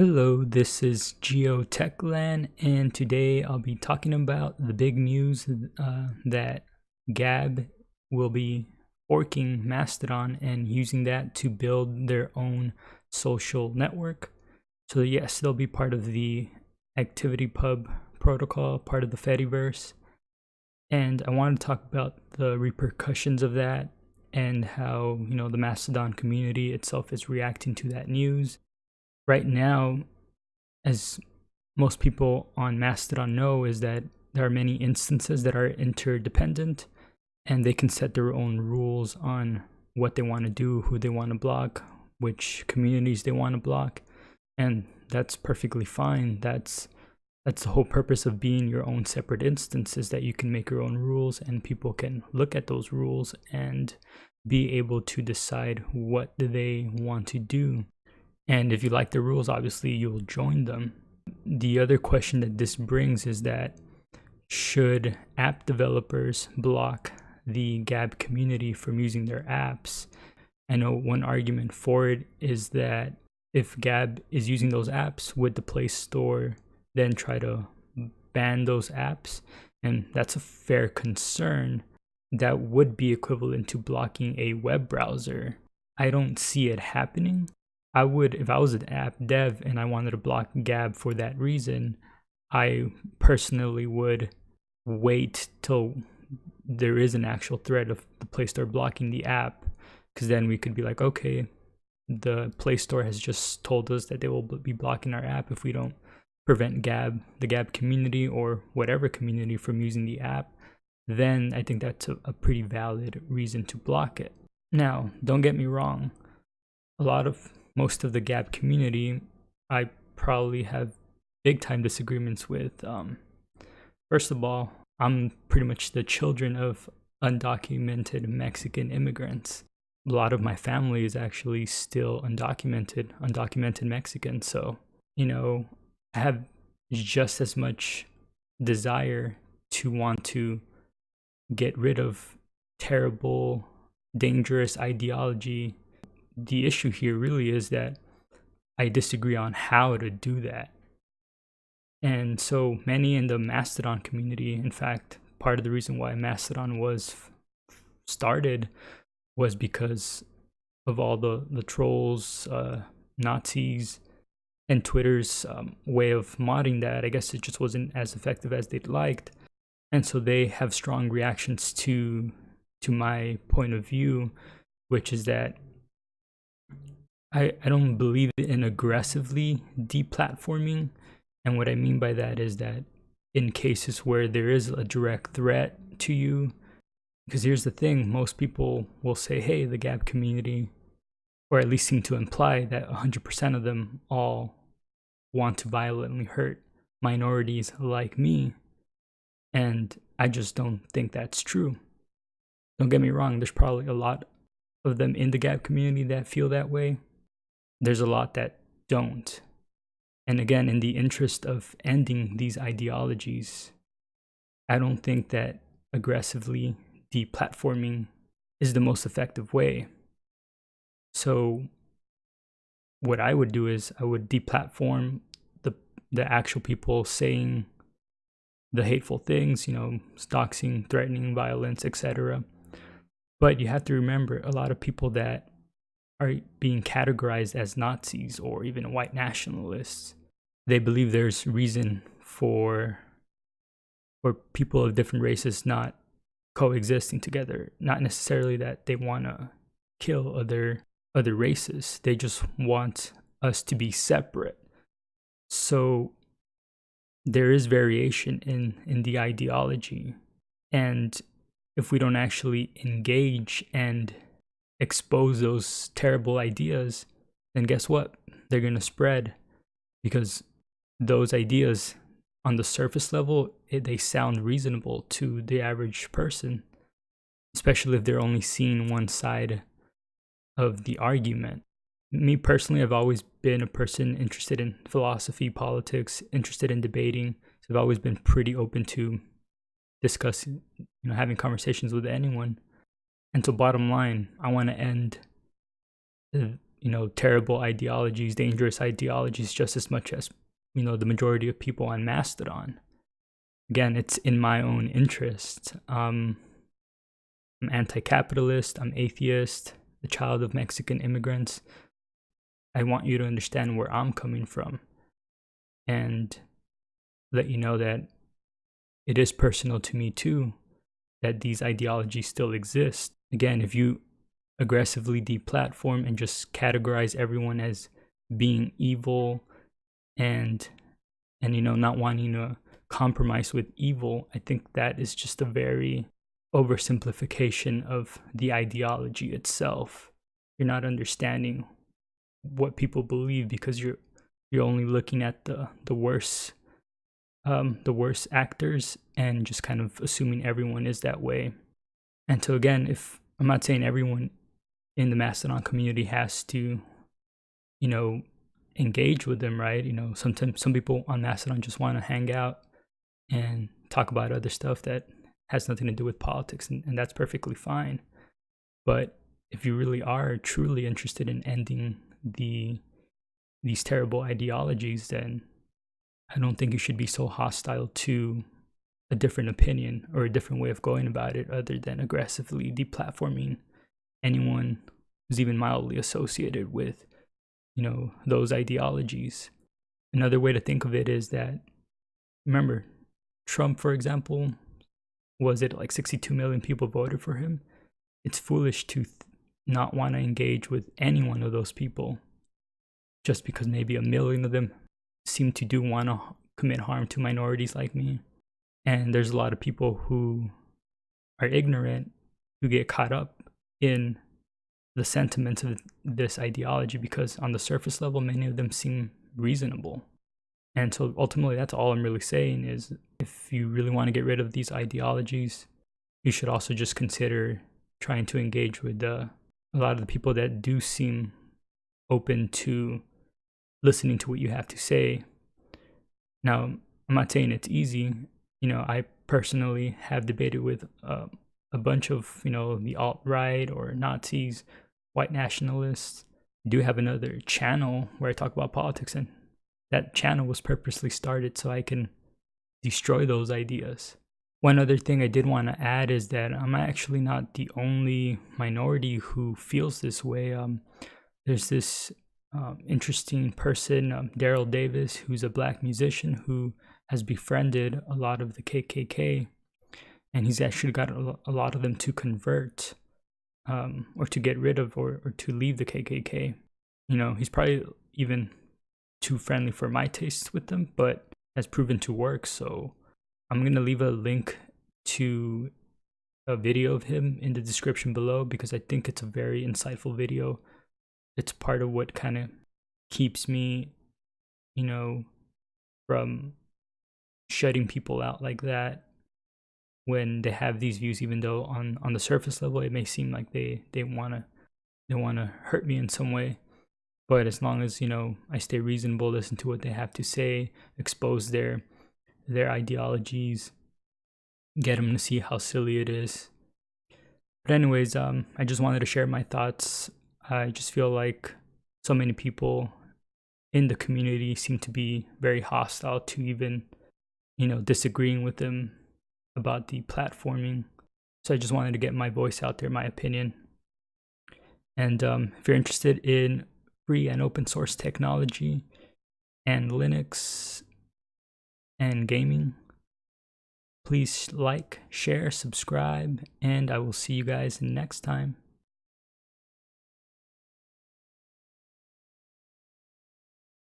Hello, this is GeoTechland, and today I'll be talking about the big news that Gab will be forking Mastodon and using that to build their own social network. So yes, they'll be part of the ActivityPub protocol, part of the Fediverse, and I want to talk about the repercussions of that and how, the Mastodon community itself is reacting to that news. Right now, as most people on Mastodon know, is that there are many instances that are interdependent and they can set their own rules on what they want to do, who they want to block, which communities they want to block, and that's perfectly fine. That's the whole purpose of being your own separate instance, is that you can make your own rules and people can look at those rules and be able to decide what they want to do. And if you like the rules, obviously you'll join them. The other question that this brings is that should app developers block the Gab community from using their apps? I know one argument for it is that if Gab is using those apps, would the Play Store then try to ban those apps? And that's a fair concern. That would be equivalent to blocking a web browser. I don't see it happening. I would, if I was an app dev and I wanted to block Gab for that reason, I personally would wait till there is an actual threat of the Play Store blocking the app, because then we could be like, okay, the Play Store has just told us that they will be blocking our app if we don't prevent the Gab community or whatever community from using the app. Then I think that's a pretty valid reason to block it. Now, don't get me wrong, most of the Gab community, I probably have big time disagreements with. First of all, I'm pretty much the children of undocumented Mexican immigrants. A lot of my family is actually still undocumented Mexican. So, I have just as much desire to want to get rid of terrible, dangerous ideology. The issue here really is that I disagree on how to do that. And so many in the Mastodon community, in fact, part of the reason why Mastodon was started was because of all the trolls, Nazis, and Twitter's way of modding that. I guess it just wasn't as effective as they'd liked. And so they have strong reactions to my point of view, which is that I don't believe in aggressively deplatforming. And what I mean by that is that in cases where there is a direct threat to you, because here's the thing, most people will say, hey, the Gab community, or at least seem to imply that 100% of them all want to violently hurt minorities like me. And I just don't think that's true. Don't get me wrong, there's probably a lot of them in the Gab community that feel that way. There's a lot that don't. And again, in the interest of ending these ideologies, I don't think that aggressively deplatforming is the most effective way. So what I would do is I would deplatform the actual people saying the hateful things, doxing, threatening, violence, etc. But you have to remember, a lot of people that are being categorized as Nazis or even white nationalists, they believe there's reason for people of different races not coexisting together. Not necessarily that they want to kill other races. They just want us to be separate. So there is variation in the ideology. And if we don't actually engage and expose those terrible ideas, then guess what? They're going to spread, because those ideas on the surface level, they sound reasonable to the average person, especially if they're only seeing one side of the argument. Me personally, I've always been a person interested in philosophy, politics, interested in debating. So I've always been pretty open to discussing, having conversations with anyone. And so bottom line, I want to end terrible ideologies, dangerous ideologies, just as much as, the majority of people on Mastodon. Again, it's in my own interest. I'm anti-capitalist, I'm atheist, the child of Mexican immigrants. I want you to understand where I'm coming from and let you know that it is personal to me too, that these ideologies still exist. Again, if you aggressively deplatform and just categorize everyone as being evil and not wanting to compromise with evil, I think that is just a very oversimplification of the ideology itself. You're not understanding what people believe because you're only looking at the worst actors and just kind of assuming everyone is that way. And so again, if I'm not saying everyone in the Mastodon community has to engage with them, right? Sometimes some people on Mastodon just want to hang out and talk about other stuff that has nothing to do with politics, and that's perfectly fine. But if you really are truly interested in ending these terrible ideologies, then I don't think you should be so hostile to a different opinion or a different way of going about it, other than aggressively deplatforming anyone who's even mildly associated with those ideologies. Another way to think of it is that, remember, Trump, for example, was it like 62 million people voted for him? It's foolish to not want to engage with any one of those people just because maybe a million of them seem to do want to commit harm to minorities like me. And there's a lot of people who are ignorant who get caught up in the sentiments of this ideology because on the surface level, many of them seem reasonable. And so ultimately, that's all I'm really saying is if you really want to get rid of these ideologies, you should also just consider trying to engage with a lot of the people that do seem open to listening to what you have to say. Now, I'm not saying it's easy. I personally have debated with a bunch of, the alt-right or Nazis, white nationalists. I do have another channel where I talk about politics, and that channel was purposely started so I can destroy those ideas. One other thing I did want to add is that I'm actually not the only minority who feels this way. There's this interesting person, Daryl Davis, who's a black musician who has befriended a lot of the KKK, and he's actually got a lot of them to convert or to get rid of or to leave the KKK. He's probably even too friendly for my tastes with them, but has proven to work. So I'm going to leave a link to a video of him in the description below because I think it's a very insightful video. It's part of what kind of keeps me, from shutting people out like that when they have these views, even though on the surface level it may seem like they want to hurt me in some way. But as long as I stay reasonable, listen to what they have to say, expose their ideologies, get them to see how silly it is. But anyways, I just wanted to share my thoughts. I just feel like so many people in the community seem to be very hostile to even disagreeing with them about the platforming. So I just wanted to get my voice out there, my opinion. And if you're interested in free and open source technology and Linux and gaming, please like, share, subscribe, and I will see you guys next time.